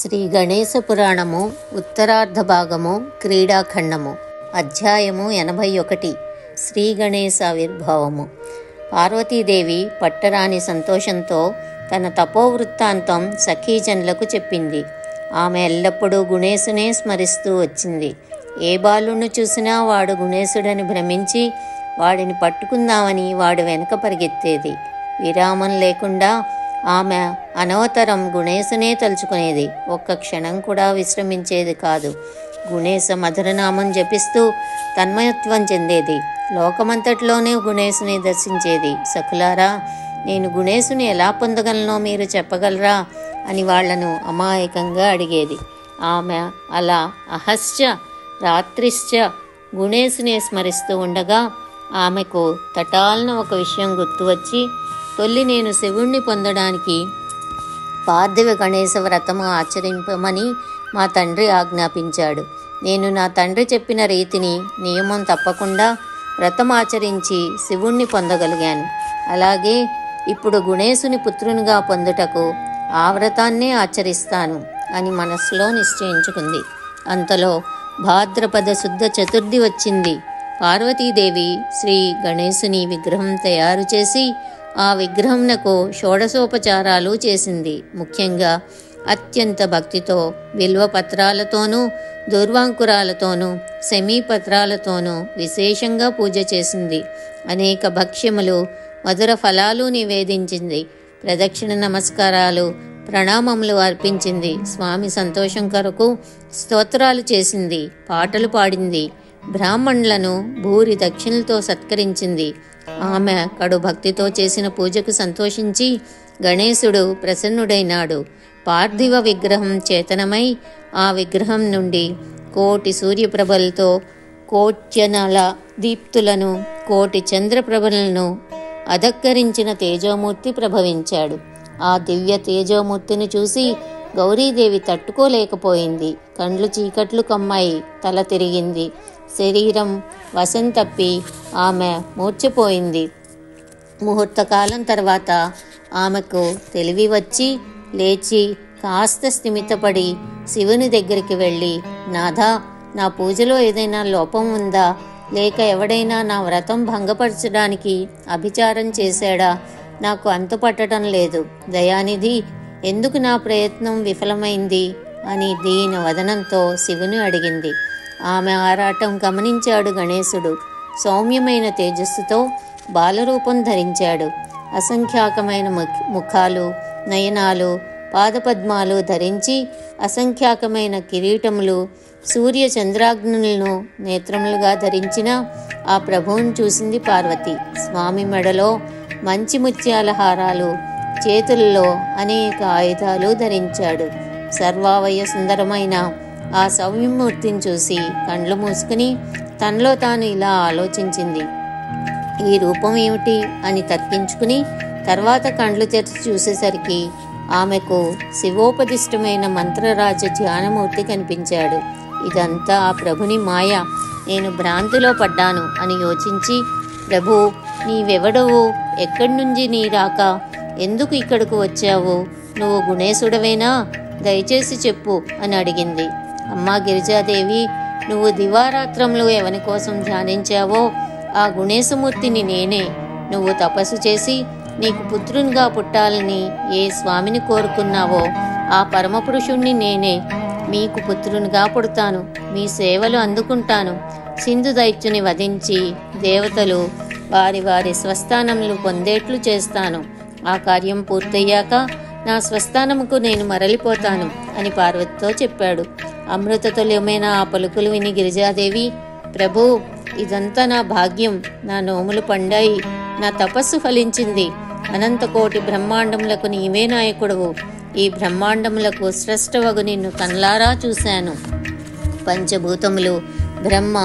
శ్రీ గణేశ పురాణము ఉత్తరార్ధ భాగము క్రీడాఖండము అధ్యాయము 81 శ్రీ గణేశ ఆవిర్భావము. పార్వతీదేవి పట్టరాని సంతోషంతో తన తపోవృత్తాంతం సఖీజనులకు చెప్పింది. ఆమె ఎల్లప్పుడూ గుణేశునే స్మరిస్తూ వచ్చింది. ఏ బాలును చూసినా వాడు గుణేశుడని భ్రమించి వాడిని పట్టుకుందామని వాడు వెనక పరిగెత్తేది. విరామం లేకుండా ఆమె అనవతరం గుణేశునే తలుచుకునేది. ఒక్క క్షణం కూడా విశ్రమించేది కాదు. గుణేశ మధురనామం జపిస్తూ తన్మయత్వం చెందేది. లోకమంతటిలోనే గుణేశుని దర్శించేది. సఖులారా, నేను గుణేశుని ఎలా పొందగలనో మీరు చెప్పగలరా అని వాళ్లను అమాయకంగా అడిగేది. ఆమె అలా అహశ్చ రాత్రిశ్చ గుణేశుని స్మరిస్తూ ఉండగా ఆమెకు తటాలన ఒక విషయం గుర్తువచ్చి, తొల్లి నేను శివుణ్ణి పొందడానికి పార్థివ గణేశ వ్రతము ఆచరింపమని మా తండ్రి ఆజ్ఞాపించాడు. నేను నా తండ్రి చెప్పిన రీతిని నియమం తప్పకుండా వ్రతం ఆచరించి శివుణ్ణి పొందగలిగాను. అలాగే ఇప్పుడు గుణేశుని పుత్రునిగా పొందుటకు ఆ వ్రతాన్నే ఆచరిస్తాను అని మనస్సులో నిశ్చయించుకుంది. అంతలో భాద్రపద శుద్ధ చతుర్థి వచ్చింది. పార్వతీదేవి శ్రీ గణేశుని విగ్రహం తయారు చేసి ఆ విగ్రహంనకు షోడశోపచారాలు చేసింది. ముఖ్యంగా అత్యంత భక్తితో బిల్వపత్రాలతోనూ దూర్వాంకురాలతోనూ శమీపత్రాలతోనూ విశేషంగా పూజ చేసింది. అనేక భక్ష్యములు మధుర ఫలాలు నివేదించింది. ప్రదక్షిణ నమస్కారాలు ప్రణామములు అర్పించింది. స్వామి సంతోషం కొరకు స్తోత్రాలు చేసింది. పాటలు పాడింది. బ్రాహ్మణులను భూరి దక్షిణలతో సత్కరించింది. ఆమె కడు భక్తితో చేసిన పూజకు సంతోషించి గణేశుడు ప్రసన్నుడైనాడు. పార్థివ విగ్రహం చేతనమై ఆ విగ్రహం నుండి కోటి సూర్యప్రభలతో కోట్యనల దీప్తులను కోటి చంద్రప్రభలను అధక్కరించిన తేజోమూర్తి ప్రభవించాడు. ఆ దివ్య తేజోమూర్తిని చూసి గౌరీదేవి తట్టుకోలేకపోయింది. కండ్లు చీకట్లు కమ్మాయి. తల తిరిగింది. శరీరం వశం తప్పి ఆమె మూర్ఛపోయింది. ముహూర్తకాలం తర్వాత ఆమెకు తెలివి వచ్చి లేచి కాస్త స్థిమితపడి శివుని దగ్గరికి వెళ్ళి, నాథా, నా పూజలో ఏదైనా లోపం ఉందా, లేక ఎవడైనా నా వ్రతం భంగపరచడానికి అభిచారం చేశాడా, నాకు అంతుపట్టడం లేదు. దయానిధి, ఎందుకు నా ప్రయత్నం విఫలమైంది అని దీన వదనంతో శివుని అడిగింది. ఆమె ఆరాటం గమనించాడు గణేశుడు. సౌమ్యమైన తేజస్సుతో బాలరూపం ధరించాడు. అసంఖ్యాకమైన ముఖాలు, నయనాలు, పాదపద్మాలు ధరించి అసంఖ్యాకమైన కిరీటములు, సూర్య చంద్రాగ్నులను నేత్రములుగా ధరించిన ఆ ప్రభువును చూసింది పార్వతి. స్వామి మెడలో మంచి ముత్యాల హారాలు, చేతుల్లో అనేక ఆయుధాలు ధరించాడు. సర్వావయ సుందరమైన ఆ సౌమ్యమూర్తిని చూసి కండ్లు మూసుకుని తనలో తాను ఇలా ఆలోచించింది, ఈ రూపం ఏమిటి అని తర్కించుకుని తర్వాత కండ్లు తెరిచి చూసేసరికి ఆమెకు శివోపదిష్టమైన మంత్రరాజ ధ్యానమూర్తి కనిపించాడు. ఇదంతా ఆ ప్రభుని మాయ, నేను భ్రాంతిలో పడ్డాను అని యోచించి, ప్రభు, నీవెవడవు, ఎక్కడి నుంచి నీ రాక, ఎందుకు ఇక్కడకు వచ్చావు, నువ్వు గుణేశుడవేనా, దయచేసి చెప్పు అని అడిగింది. అమ్మా గిరిజాదేవి, నువ్వు దివారాత్రంలో ఎవని కోసం ధ్యానించావో ఆ గుణేశమూర్తిని నేనే. నువ్వు తపస్సు చేసి నీకు పుత్రునిగా పుట్టాలని ఏ స్వామిని కోరుకున్నావో ఆ పరమపురుషుణ్ణి నేనే. మీకు పుత్రునిగా పుడతాను, మీ సేవలు అందుకుంటాను. సింధు దైత్యుని వధించి దేవతలు వారి వారి స్వస్థానములు పొందేట్లు చేస్తాను. ఆ కార్యం పూర్తయ్యాక నా స్వస్థానముకు నేను మరలిపోతాను అని పార్వతితో చెప్పాడు. అమృతతుల్యమైన ఆ పలుకులు విని గిరిజాదేవి, ప్రభు, ఇదంతా నా భాగ్యం, నా నోములు పండాయి, నా తపస్సు ఫలించింది. అనంతకోటి బ్రహ్మాండములకు నీవే నాయకుడవు. ఈ బ్రహ్మాండములకు స్రష్టవగు నిన్ను కన్లారా చూశాను. పంచభూతములు, బ్రహ్మ,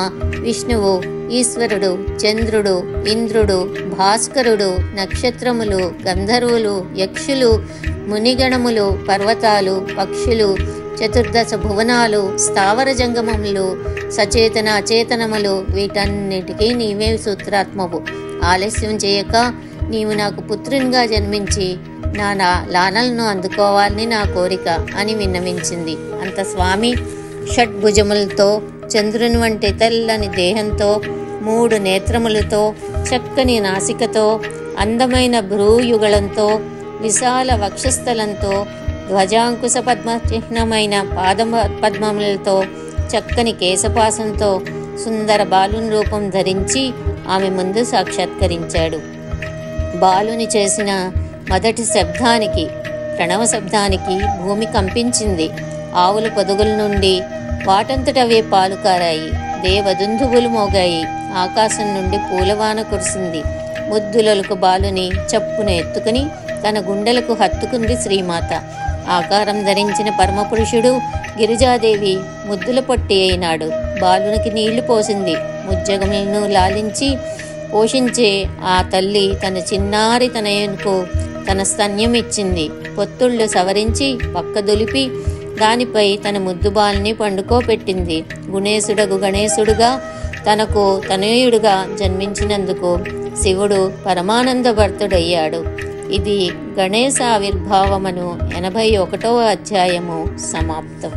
విష్ణువు, ఈశ్వరుడు, చంద్రుడు, ఇంద్రుడు, భాస్కరుడు, నక్షత్రములు, గంధర్వులు, యక్షులు, మునిగణములు, పర్వతాలు, పక్షులు, చతుర్దశ భువనాలు, స్థావర జంగమములు, సచేతన అచేతనములు, వీటన్నిటికీ నీవే సూత్రాత్మవు. ఆలస్యం చేయక నీవు నాకు పుత్రునిగా జన్మించి లాలనను అందుకోవాలని నా కోరిక అని విన్నవించింది. అంత స్వామి షడ్భుజములతో, చంద్రుని వంటి తెల్లని దేహంతో, 3 నేత్రములతో, చక్కని నాసికతో, అందమైన భ్రూయుగళంతో, విశాల వక్షస్థలంతో, ధ్వజాంకుశ పద్మచిహ్నమైన పద్మములతో, చక్కని కేశపాసంతో సుందర బాలుని రూపం ధరించి ఆమె ముందు సాక్షాత్కరించాడు. బాలుని చేసిన మొదటి శబ్దానికి, ప్రణవ శబ్దానికి భూమి కంపించింది. ఆవుల పొదుగుల నుండి వాటంతటవే పాలు కారాయి. దేవదుందువులు మోగాయి. ఆకాశం నుండి పూలవాన కురిసింది. ముద్దులొలుకు బాలుని చప్పున ఎత్తుకుని తన గుండెలకు హత్తుకుంది శ్రీమాత. ఆకారం ధరించిన పరమపురుషుడు గిరిజాదేవి ముద్దుల పొట్టి అయినాడు. బాలునికి నీళ్లు పోసింది. ముజ్జగములను లాలించి పోషించే ఆ తల్లి తన చిన్నారి తనయునకు తన స్తన్యం ఇచ్చింది. పొత్తుళ్ళు సవరించి పక్కదొలిపి దానిపై తన ముద్దుబాల్ని పండుకోపెట్టింది. గణేశుడుగా తనకు తనయుడుగా జన్మించినందుకు శివుడు పరమానందభర్తుడయ్యాడు. ఇది గణేశ ఆవిర్భావమును 81వ అధ్యాయము సమాప్తం.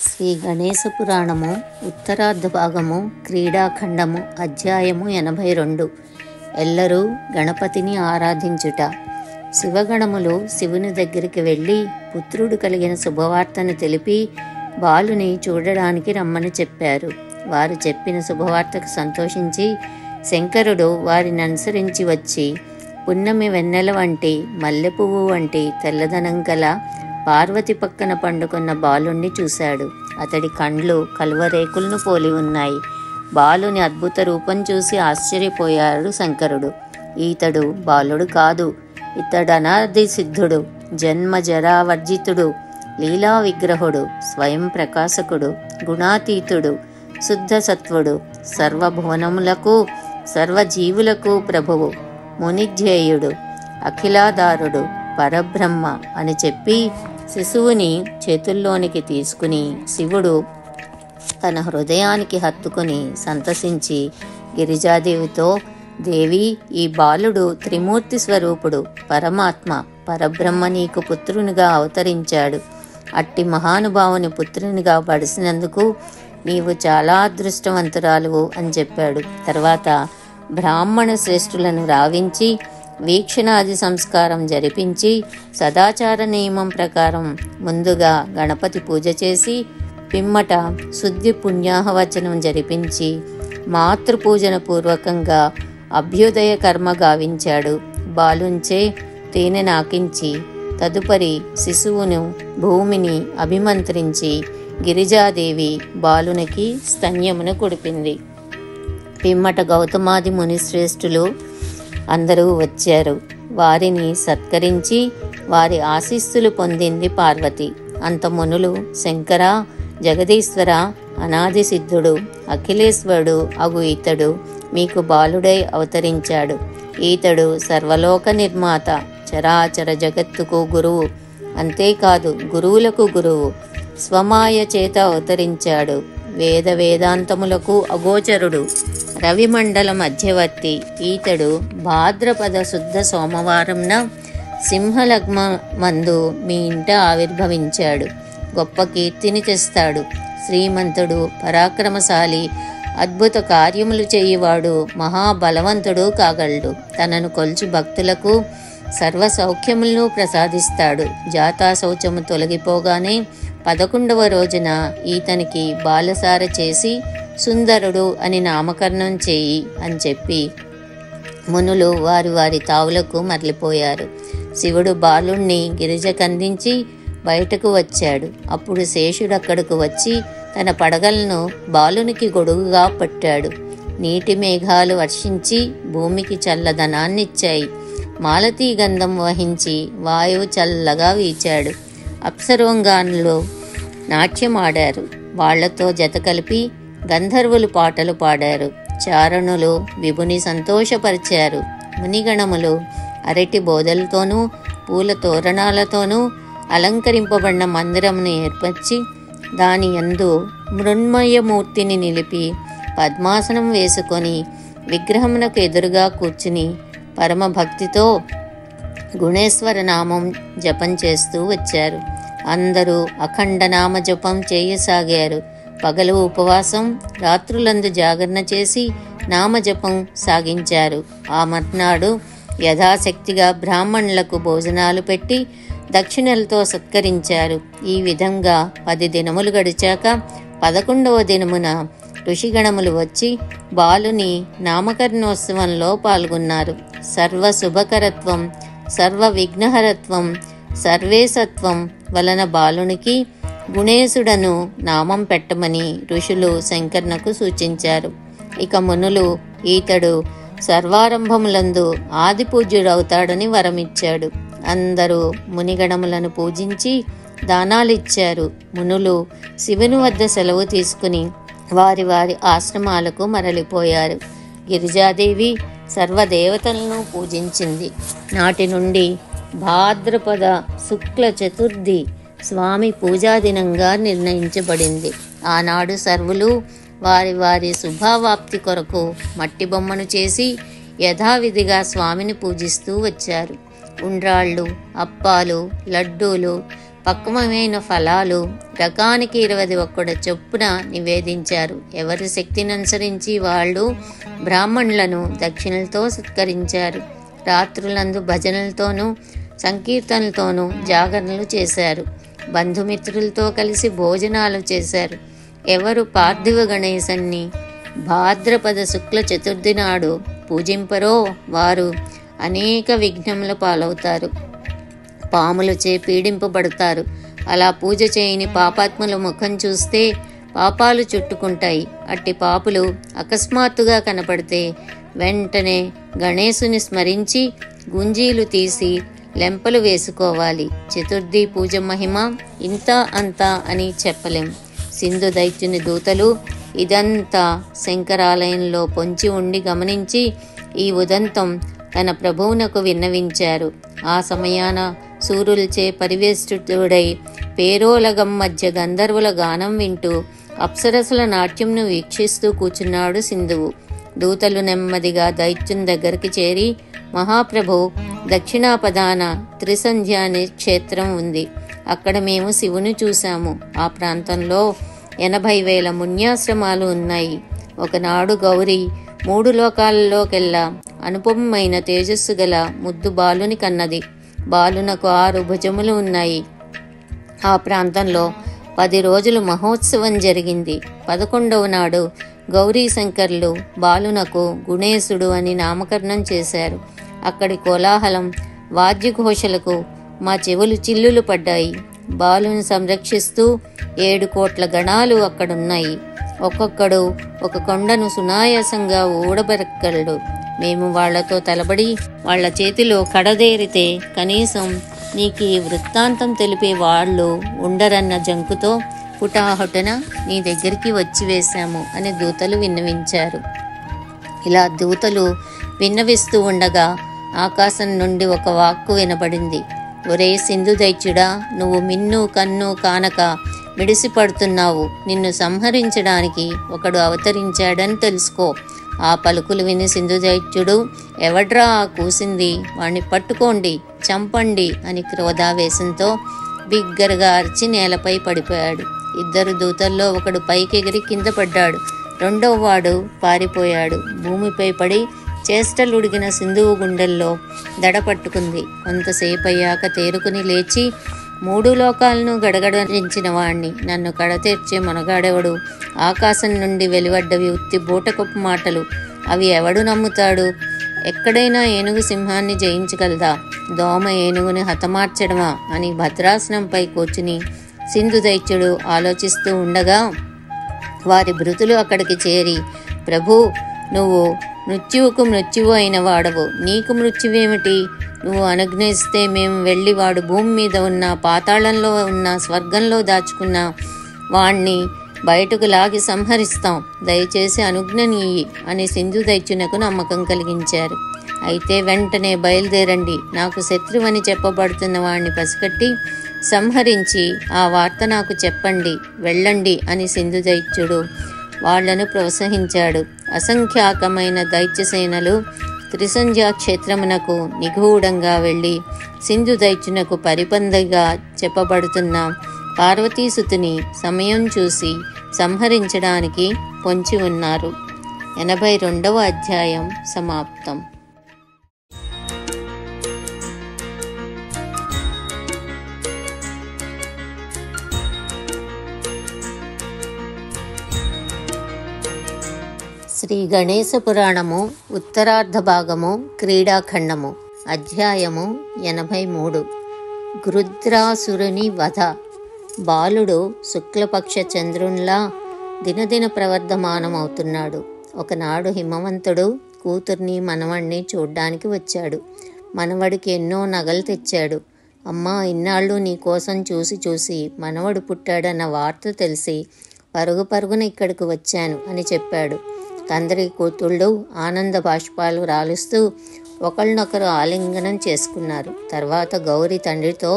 శ్రీ గణేశ పురాణము ఉత్తరార్ధ భాగము క్రీడాఖండము అధ్యాయము 82. ఎల్లరూ గణపతిని ఆరాధించుట. శివగణములు శివుని దగ్గరికి వెళ్ళి పుత్రుడు కలిగిన శుభవార్తను తెలిపి బాలుని చూడడానికి రమ్మని చెప్పారు. వారు చెప్పిన శుభవార్తకు సంతోషించి శంకరుడు వారిని అనుసరించి వచ్చి పున్నమి వెన్నెల వంటి, మల్లెపువ్వు వంటి తెల్లదనం గల పార్వతి పక్కన పండుకున్న బాలుణ్ణి చూశాడు. అతడి కండ్లు కల్వరేకులను పోలి ఉన్నాయి. బాలుని అద్భుత రూపం చూసి ఆశ్చర్యపోయాడు శంకరుడు. ఈతడు బాలుడు కాదు, ఇతడు అనాది సిద్ధుడు, జన్మ జరావర్జితుడు, లీలా విగ్రహుడు, స్వయం ప్రకాశకుడు, గుణాతీతుడు, శుద్ధ సత్వుడు, సర్వభువనములకు సర్వజీవులకు ప్రభువు, మునిధ్యేయుడు, అఖిలాధారుడు, పరబ్రహ్మ అని చెప్పి శిశువుని చేతుల్లోనికి తీసుకుని శివుడు తన హృదయానికి హత్తుకుని సంతసించి గిరిజాదేవితో, దేవి, ఈ బాలుడు త్రిమూర్తి స్వరూపుడు, పరమాత్మ, పరబ్రహ్మ నీకు పుత్రునిగా అవతరించాడు. అట్టి మహానుభావుని పుత్రునిగా పడిసినందుకు నీవు చాలా అదృష్టవంతురాలువు అని చెప్పాడు. తర్వాత బ్రాహ్మణ శ్రేష్ఠులను రావించి వీక్షణాది సంస్కారం జరిపించి సదాచార నియమం ప్రకారం ముందుగా గణపతి పూజ చేసి పిమ్మట శుద్ధి పుణ్యాహవచనం జరిపించి మాతృపూజన పూర్వకంగా అభ్యుదయ కర్మ గావించాడు. బాలుంచే తేనె నాకించి తదుపరి శిశువును భూమిని అభిమంత్రించి గిరిజాదేవి బాలునికి స్తన్యమును కుడిపింది. పిమ్మట గౌతమాది మునిశ్రేష్ఠులు అందరూ వచ్చారు. వారిని సత్కరించి వారి ఆశీస్సులు పొందింది పార్వతి. అంత మునులు శంకర, జగదీశ్వర, అనాది సిద్ధుడు, అఖిలేశ్వరుడు అగు ఈతడు మీకు బాలుడై అవతరించాడు. ఈతడు సర్వలోక నిర్మాత, చరాచర జగత్తుకు గురువు, అంతేకాదు గురువులకు గురువు, స్వమాయ చేత అవతరించాడు. వేదాంతములకు అగోచరుడు, రవిమండల మధ్యవర్తి. ఈతడు భాద్రపద శుద్ధ సోమవారంన సింహలగ్న మందు మీ ఇంట ఆవిర్భవించాడు. గొప్ప కీర్తిని తెస్తాడు. శ్రీమంతుడు, పరాక్రమశాలి, అద్భుత కార్యములు చేయువాడు, మహాబలవంతుడు కాగలడు. తనను కొల్చి భక్తులకు సర్వ సౌఖ్యములను ప్రసాదిస్తాడు. జాతా శౌచము తొలగిపోగానే 11వ రోజున ఈతనికి బాలసార చేసి సుందరుడు అని నామకరణం చేయి అని చెప్పి మునులు వారి వారి తావులకు మరలిపోయారు. శివుడు బాలుణ్ణి గిరిజకందించి బయటకు వచ్చాడు. అప్పుడు శేషుడు అక్కడకు వచ్చి తన పడగలను బాలునికి గొడుగుగా పట్టాడు. నీటి మేఘాలు వర్షించి భూమికి చల్లదనాన్నిచ్చాయి. మాలతీ గంధం వహించి వాయువు చల్లగా వీచాడు. అప్సరోంగానులు నాట్యమాడారు. వాళ్లతో జత కలిపి గంధర్వులు పాటలు పాడారు. చారణులు విభుని సంతోషపరిచారు. మునిగణములు అరటి బోధలతోనూ పూల తోరణాలతోనూ అలంకరింపబడిన మందిరమును ఏర్పరిచి దాని యందు మృన్మయమూర్తిని నిలిపి పద్మాసనం వేసుకొని విగ్రహమునకు ఎదురుగా కూర్చుని పరమభక్తితో గుణేశ్వర నామం జపం చేస్తూ వచ్చారు. అందరూ అఖండ నామ జపం చేయసాగారు. పగలు ఉపవాసం, రాత్రులందు జాగరణ చేసి నామజపం సాగించారు. ఆ మర్నాడు యథాశక్తిగా బ్రాహ్మణులకు భోజనాలు పెట్టి దక్షిణలతో సత్కరించారు. ఈ విధంగా 10 దినములు గడిచాక 11వ దినమున ఋషిగణములు వచ్చి బాలుని నామకరణోత్సవంలో పాల్గొన్నారు. సర్వ శుభకరత్వం, సర్వ విఘ్నహరత్వం, సర్వేసత్వం వలన బాలునికి గుణేశుడను నామం పెట్టమని ఋషులు శంకర్నకు సూచించారు. ఇక మునులు ఈతడు సర్వారంభములందు ఆది పూజ్యుడవుతాడని వరమిచ్చాడు. అందరూ మునిగణములను పూజించి దానాలిచ్చారు. మునులు శివుని వద్ద సెలవు తీసుకుని వారి వారి ఆశ్రమాలకు మరలిపోయారు. గిరిజాదేవి సర్వదేవతలను పూజించింది. నాటి నుండి భాద్రపద శుక్ల చతుర్థి స్వామి పూజాదినంగా నిర్ణయించబడింది. ఆనాడు సర్వులు వారి వారి శుభావాప్తి కొరకు మట్టి బొమ్మను చేసి యథావిధిగా స్వామిని పూజిస్తూ వచ్చారు. ఉండ్రాళ్ళు, అప్పాలు, లడ్డూలు, పక్వమైన ఫలాలు రకానికి 21 చొప్పున నివేదించారు. ఎవరి శక్తిని అనుసరించి వాళ్ళు బ్రాహ్మణులను దక్షిణలతో సత్కరించారు. రాత్రులందు భజనలతోనూ సంకీర్తనలతోనూ జాగరణలు చేశారు. బంధుమిత్రులతో కలిసి భోజనాలు చేశారు. ఎవరు పార్థివ గణేశన్ని భాద్రపద శుక్ల చతుర్థి నాడు పూజింపరో వారు అనేక విఘ్నముల పాలవుతారు, పాములచే పీడింపబడతారు. అలా పూజ చేయని పాపాత్ముల ముఖం చూస్తే పాపాలు చుట్టుకుంటాయి. అట్టి పాపులు అకస్మాత్తుగా కనపడితే వెంటనే గణేశుని స్మరించి గుంజీలు తీసి లెంపలు వేసుకోవాలి. చతుర్థి పూజ మహిమ ఇంత అంతా అని చెప్పలేం. సింధు దైత్యుని దూతలు ఇదంతా శంకరాలయంలో పొంచి ఉండి గమనించి ఈ ఉదంతం తన ప్రభువునకు విన్నవించారు. ఆ సమయాన సూర్యులచే పరివేష్టితుడై పేరోలగం మధ్య గంధర్వుల గానం వింటూ అప్సరసుల నాట్యంను వీక్షిస్తూ కూర్చున్నాడు సింధువు. దూతలు నెమ్మదిగా దైత్యుని దగ్గరికి చేరి, మహాప్రభు, దక్షిణాపదాన త్రిసంధ్య అనే క్షేత్రం ఉంది. అక్కడ మేము శివుని చూశాము. ఆ ప్రాంతంలో 80,000 పుణ్యాశ్రమాలు ఉన్నాయి. ఒకనాడు గౌరీ 3 లోకాలలోకెల్లా అనుపమమైన తేజస్సు గల ముద్దు బాలుని కన్నది. బాలునకు 6 భుజములు ఉన్నాయి. ఆ ప్రాంతంలో 10 రోజులు మహోత్సవం జరిగింది. 11వ నాడు గౌరీ శంకర్లు బాలునకు గుణేశుడు అని నామకరణం చేశారు. అక్కడి కోలాహలం, వాద్యఘోషలకు మా చెవులు చిల్లులు పడ్డాయి. బాలుని సంరక్షిస్తూ 7 కోట్ల గణాలు అక్కడున్నాయి. ఒక్కొక్కడు ఒక కొండను సునాయాసంగా ఊడబెరగలడు. మేము వాళ్లతో తలబడి వాళ్ల చేతిలో కడదేరితే కనీసం నీకు ఈ వృత్తాంతం తెలిపే వాళ్ళు ఉండరన్న జంకుతో పుటాహుటన నీ దగ్గరికి వచ్చి వేశాము అని దూతలు విన్నవించారు. ఇలా దూతలు విన్నవిస్తూ ఉండగా ఆకాశం నుండి ఒక వాక్కు వినబడింది. ఒరే సింధు దైత్యుడా, నువ్వు మిన్ను కన్ను కానక మిడిసిపడుతున్నావు. నిన్ను సంహరించడానికి ఒకడు అవతరించాడని తెలుసుకో. ఆ పలుకులు విని సింధు దైత్యుడు, ఎవడ్రా కూసింది, వాణ్ణి పట్టుకోండి, చంపండి అని క్రోధావేశంతో బిగ్గరగా అరిచి నేలపై పడిపోయాడు. 2 దూతల్లో ఒకడు పైకెగిరి కింద పడ్డాడు. 2వ వాడు పారిపోయాడు. భూమిపై పడి చేష్టలుడిగిన సింధువు గుండెల్లో దడపట్టుకుంది. కొంతసేపు అయ్యాక తేరుకుని లేచి, 3 లోకాలను గడగడించిన వాణ్ణి నన్ను కడతీర్చే మనగాడెవడు? ఆకాశం నుండి వెలువడ్డవి ఉత్తి బూటకపు మాటలు. అవి ఎవడు నమ్ముతాడు? ఎక్కడైనా ఏనుగు సింహాన్ని జయించగలదా? దోమ ఏనుగుని హతమార్చడమా అని భద్రాసనంపై కూర్చుని సింధు దైత్యుడు ఆలోచిస్తూ ఉండగా వారి భృతులు అక్కడికి చేరి, ప్రభు, నువ్వు మృత్యువుకు మృత్యువు అయిన వాడవు, నీకు మృత్యువేమిటి? నువ్వు అనుజ్ఞిస్తే మేము వెళ్ళి వాడు భూమి మీద ఉన్న, పాతాళంలో ఉన్న, స్వర్గంలో దాచుకున్న వాణ్ణి బయటకు లాగి సంహరిస్తాం. దయచేసి అనుజ్ఞనీయి అని సింధు దైత్యునకు నమ్మకం కలిగించారు. అయితే వెంటనే బయలుదేరండి, నాకు శత్రువని చెప్పబడుతున్న వాణ్ణి పసికట్టి సంహరించి ఆ వార్త నాకు చెప్పండి, వెళ్ళండి అని సింధుదైత్యుడు వాళ్లను ప్రోత్సహించాడు. అసంఖ్యాకమైన దైత్యసేనలు త్రిసంధ్యా క్షేత్రమునకు నిగూఢంగా వెళ్ళి సింధుదైత్యునకు పరిపందగా చెప్పబడుతున్న పార్వతీసుతుని సమయం చూసి సంహరించడానికి పొంచి ఉన్నారు. 82వ అధ్యాయం సమాప్తం. శ్రీ గణేశ పురాణము ఉత్తరార్ధ భాగము క్రీడాఖండము అధ్యాయము 83. గృధ్రాసురుని వధ. బాలుడు శుక్లపక్ష చంద్రునిలా దినదిన ప్రవర్ధమానమవుతున్నాడు. ఒకనాడు హిమవంతుడు కూతుర్ని మనవణ్ణి చూడ్డానికి వచ్చాడు. మనవడికి ఎన్నో నగలు తెచ్చాడు. అమ్మా, ఇన్నాళ్ళు నీ కోసం చూసి చూసి మనవడు పుట్టాడన్న వార్త తెలిసి పరుగు పరుగున ఇక్కడికి వచ్చాను అని చెప్పాడు. తండ్రి కూతుళ్ళు ఆనంద బాష్పాలు రాలుస్తూ ఒకళ్ళనొకరు ఆలింగనం చేసుకున్నారు. తర్వాత గౌరి తండ్రితో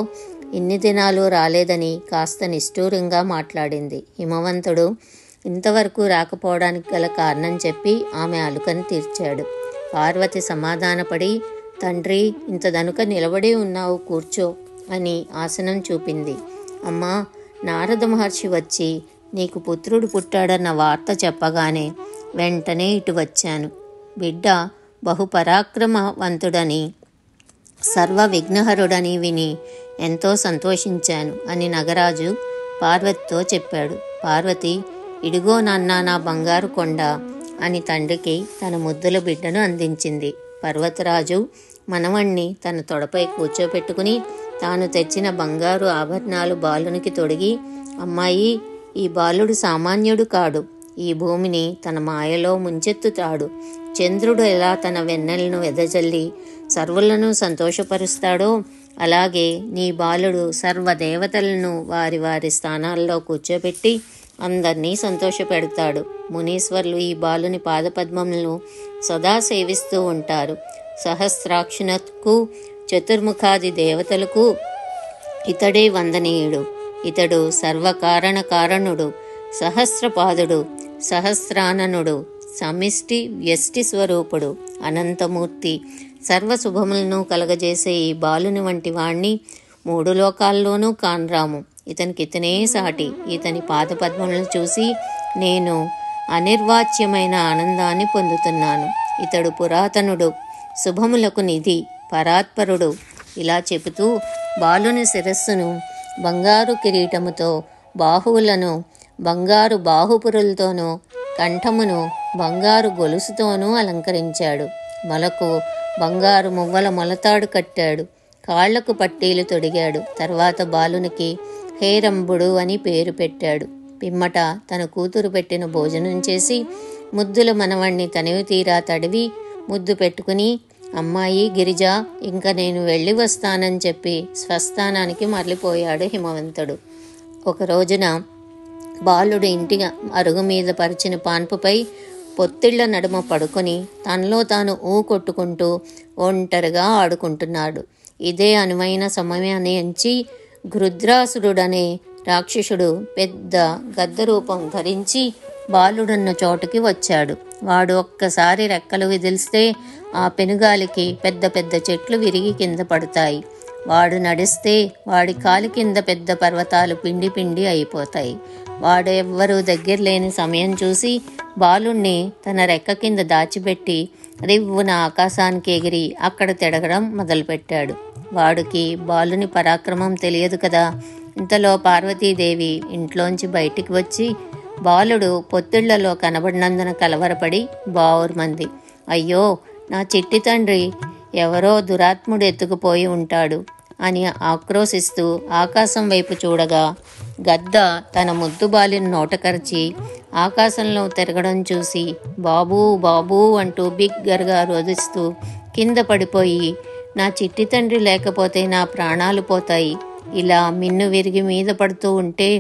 ఇన్ని దినాలు రాలేదని కాస్త నిష్ఠూరంగా మాట్లాడింది. హిమవంతుడు ఇంతవరకు రాకపోవడానికి గల కారణం చెప్పి ఆమె అలుకని తీర్చాడు. పార్వతి సమాధానపడి, తండ్రి, ఇంతదనుక నిలబడి ఉన్నావు, కూర్చో అని ఆసనం చూపింది. అమ్మా, నారద మహర్షి వచ్చి నీకు పుత్రుడు పుట్టాడన్న వార్త చెప్పగానే వెంటనే ఇటు వచ్చాను. బిడ్డ బహుపరాక్రమవంతుడని సర్వ విఘ్నహరుడని విని ఎంతో సంతోషించాను అని నగరాజు పార్వతితో చెప్పాడు. పార్వతి, ఇడిగో నాన్న నా బంగారు కొండ అని తండ్రికి తన ముద్దుల బిడ్డను అందించింది. పర్వతరాజు మనవణ్ణి తన తొడపై కూర్చోపెట్టుకుని తాను తెచ్చిన బంగారు ఆభరణాలు బాలునికి తొడిగి, అమ్మాయి, ఈ బాలుడు సామాన్యుడు కాడు. ఈ భూమిని తన మాయలో ముంచెత్తుతాడు. చంద్రుడు ఎలా తన వెన్నెలను వెదజల్లి సర్వులను సంతోషపరుస్తాడో అలాగే నీ బాలుడు సర్వదేవతలను వారి వారి స్థానాల్లో కూర్చోబెట్టి అందరినీ సంతోషపెడతాడు. మునీశ్వర్లు ఈ బాలుని పాదపద్మములను సదా సేవిస్తూ ఉంటారు. సహస్రాక్షునకు చతుర్ముఖాది దేవతలకు ఇతడే వందనీయుడు. ఇతడు సర్వకారణ కారణుడు, సహస్రపాదుడు, సహస్రాననుడు, సమిష్టి వ్యష్టి స్వరూపుడు, అనంతమూర్తి, సర్వశుభములను కలగజేసే ఈ బాలుని వంటి వాణ్ణి 3 లోకాల్లోనూ కాన్రాము. ఇతనే సాటి. ఇతని పాదపద్మములను చూసి నేను అనిర్వాచ్యమైన ఆనందాన్ని పొందుతున్నాను. ఇతడు పురాతనుడు, శుభములకు నిధి, పరాత్పరుడు. ఇలా చెబుతూ బాలుని శిరస్సును బంగారు కిరీటముతో, బాహువులను బంగారు బాహుపురులతోనూ, కంఠమును బంగారు గొలుసుతోనూ అలంకరించాడు. మొలకు బంగారు మువ్వల మొలతాడు కట్టాడు. కాళ్లకు పట్టీలు తొడిగాడు. తర్వాత బాలునికి హేరంబుడు అని పేరు పెట్టాడు. పిమ్మట తన కూతురు పెట్టిన భోజనం చేసి ముద్దుల మనవణ్ణి తనివి తీరా తడివి ముద్దు పెట్టుకుని, అమ్మాయి గిరిజ, ఇంక నేను వెళ్ళి వస్తానని చెప్పి స్వస్థానానికి మరలిపోయాడు హిమవంతుడు. ఒక రోజున బాలుడు ఇంటి అరుగు మీద పరిచిన పాన్పుపై పొత్తిళ్ల నడుమ పడుకొని తనలో తాను కొట్టుకుంటూ ఒంటరిగా ఆడుకుంటున్నాడు. ఇదే అనువైన సమయాన్ని ఎంచి గృధ్రాసురుడనే రాక్షసుడు పెద్ద గద్ద రూపం ధరించి బాలుడున్న చోటుకి వచ్చాడు. వాడు ఒక్కసారి రెక్కలు విదిలిస్తే ఆ పెనుగాలికి పెద్ద పెద్ద చెట్లు విరిగి కింద పడతాయి. వాడు నడిస్తే వాడి కాలి కింద పెద్ద పర్వతాలు పిండి పిండి అయిపోతాయి. వాడు ఎవ్వరూ దగ్గర లేని సమయం చూసి బాలుణ్ణి తన రెక్క కింద దాచిపెట్టి రివ్వున ఆకాశానికి ఎగిరి అక్కడ తిరగడం మొదలుపెట్టాడు. వాడికి బాలుని పరాక్రమం తెలియదు కదా. ఇంతలో పార్వతీదేవి ఇంట్లోంచి బయటికి వచ్చి బాలుడు పొత్తిళ్లలో కనబడినందున కలవరపడి బావురుమంది. అయ్యో, నా చిట్టి తండ్రి ఎవరో దురాత్ముడు ఎత్తుకుపోయి ఉంటాడు అని ఆక్రోశిస్తూ ఆకాశం వైపు చూడగా గద్ద తన ముద్దు బాలిని నోటకరిచి ఆకాశంలో తిరగడం చూసి బాబూ బాబూ అంటూ బిగ్గరగా రోదిస్తూ కింద పడిపోయి, నా చిట్టి తండ్రి లేకపోతే నా ప్రాణాలు పోతాయి. ఇలా మిన్ను విరిగి మీద పడుతూ ఉంటే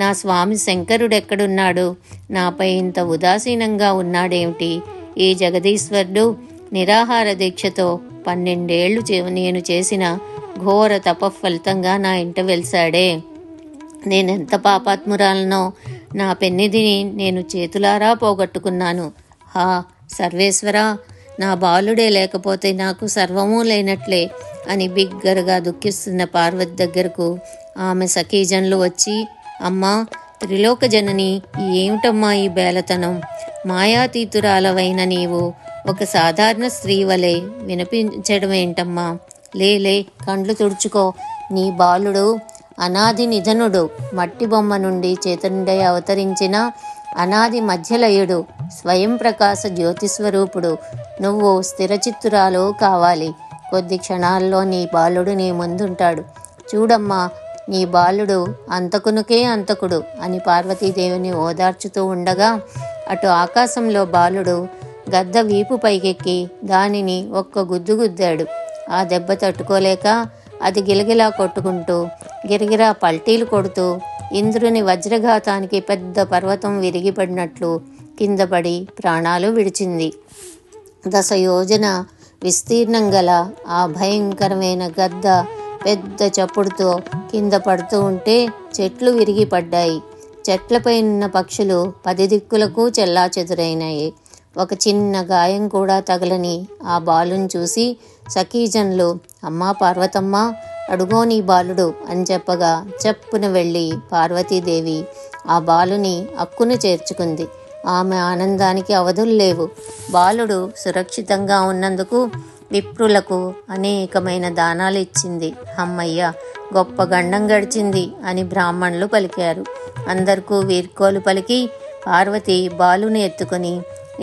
నా స్వామి శంకరుడెక్కడున్నాడు? నాపై ఇంత ఉదాసీనంగా ఉన్నాడేమిటి? ఈ జగదీశ్వరుడు నిరాహార దీక్షతో 12 ఏళ్లు నేను చేసిన ఘోర తపఫలితంగా నా ఇంట వెలిశాడే. నేనెంత పాపాత్మురాలనో నా పెన్నిధిని నేను చేతులారా పోగొట్టుకున్నాను. హా సర్వేశ్వరా, నా బాలుడే లేకపోతే నాకు సర్వమూ లేనట్లే అని బిగ్గరగా దుఃఖిస్తున్న పార్వతి దగ్గరకు ఆమె సఖీజనులు వచ్చి, అమ్మా త్రిలోక జనని, ఏమిటమ్మా ఈ బేలతనం? మాయాతీతురాలవైన నీవు ఒక సాధారణ స్త్రీ వలె వినిపించడమేంటమ్మా? లేలే, కండ్లు తుడుచుకో. నీ బాలుడు అనాది నిధనుడు, మట్టి బొమ్మ నుండి చైతన్యుడై అవతరించిన అనాది మధ్యలయుడు, స్వయం ప్రకాశ జ్యోతిస్వరూపుడు. నువ్వు స్థిరచిత్తురాలు కావాలి. కొద్ది క్షణాల్లో నీ బాలుడు నీ ముందుంటాడు. చూడమ్మా, నీ బాలుడు అంతకునికే అంతకుడు అని పార్వతీదేవిని ఓదార్చుతూ ఉండగా అటు ఆకాశంలో బాలుడు గద్ద వీపు పైకెక్కి దానిని ఒక్క గుద్దు గుద్దాడు. ఆ దెబ్బ తట్టుకోలేక అది గిలగిలా కొట్టుకుంటూ గిరగిరా పల్టీలు కొడుతూ ఇంద్రుని వజ్రఘాతానికి పెద్ద పర్వతం విరిగిపడినట్లు కింద పడి ప్రాణాలు విడిచింది. 10 యోజన విస్తీర్ణం గల ఆ భయంకరమైన గద్ద పెద్ద చప్పుడుతో కింద పడుతూ ఉంటే చెట్లు విరిగి పడ్డాయి. చెట్లపై ఉన్న పక్షులు 10 దిక్కులకు చెల్లాచెదురైనాయి. ఒక చిన్న గాయం కూడా తగలని ఆ బాలుని చూసి సఖీజనులు, అమ్మా పార్వతమ్మ, అడుగో నీ బాలుడు అని చెప్పగా చెప్పున వెళ్ళి పార్వతీదేవి ఆ బాలుని అక్కున చేర్చుకుంది. ఆమె ఆనందానికి అవధులు లేవు. బాలుడు సురక్షితంగా ఉన్నందుకు విప్రులకు అనేకమైన దానాలు ఇచ్చింది. అమ్మయ్య, గొప్ప గండం గడిచింది అని బ్రాహ్మణులు పలికారు. అందరికీ వీర్కోలు పలికి పార్వతి బాలుని ఎత్తుకొని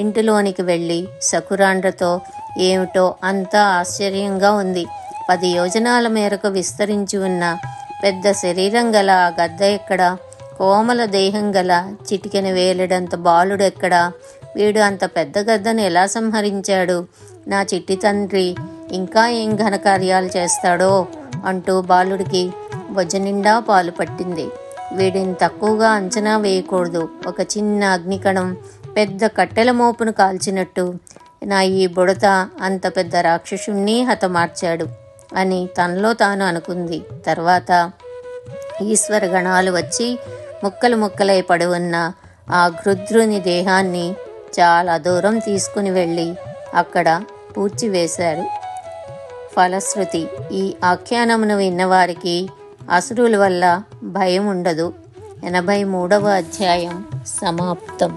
ఇంటిలోనికి వెళ్ళి సకురాండ్రతో, ఏమిటో అంతా ఆశ్చర్యంగా ఉంది. 10 యోజనాల మేరకు విస్తరించి ఉన్న పెద్ద శరీరం గల ఆ గద్ద ఎక్కడా? కోమల దేహం గల చిటికెన వేలెడంత బాలుడెక్కడా? వీడు అంత పెద్ద గద్దను ఎలా సంహరించాడు? నా చిట్టి తండ్రి ఇంకా ఏం ఘనకార్యాలు చేస్తాడో అంటూ బాలుడికి బొజ్జ నిండా పాలు పట్టింది. వీడిని తక్కువగా అంచనా వేయకూడదు. ఒక చిన్న అగ్నికణం పెద్ద కట్టెల మోపును కాల్చినట్టు నా ఈ బుడత అంత పెద్ద రాక్షసుణ్ణి హతమార్చాడు అని తనలో తాను అనుకుంది. తర్వాత ఈశ్వర గణాలు వచ్చి ముక్కలు ముక్కలై పడి ఉన్న ఆ గృధ్రుని దేహాన్ని చాలా దూరం తీసుకుని వెళ్ళి అక్కడ పూడ్చివేశారు. ఫలశ్రుతి: ఈ ఆఖ్యానమును విన్నవారికి అసురుల వల్ల భయం ఉండదు. 83వ అధ్యాయం సమాప్తం.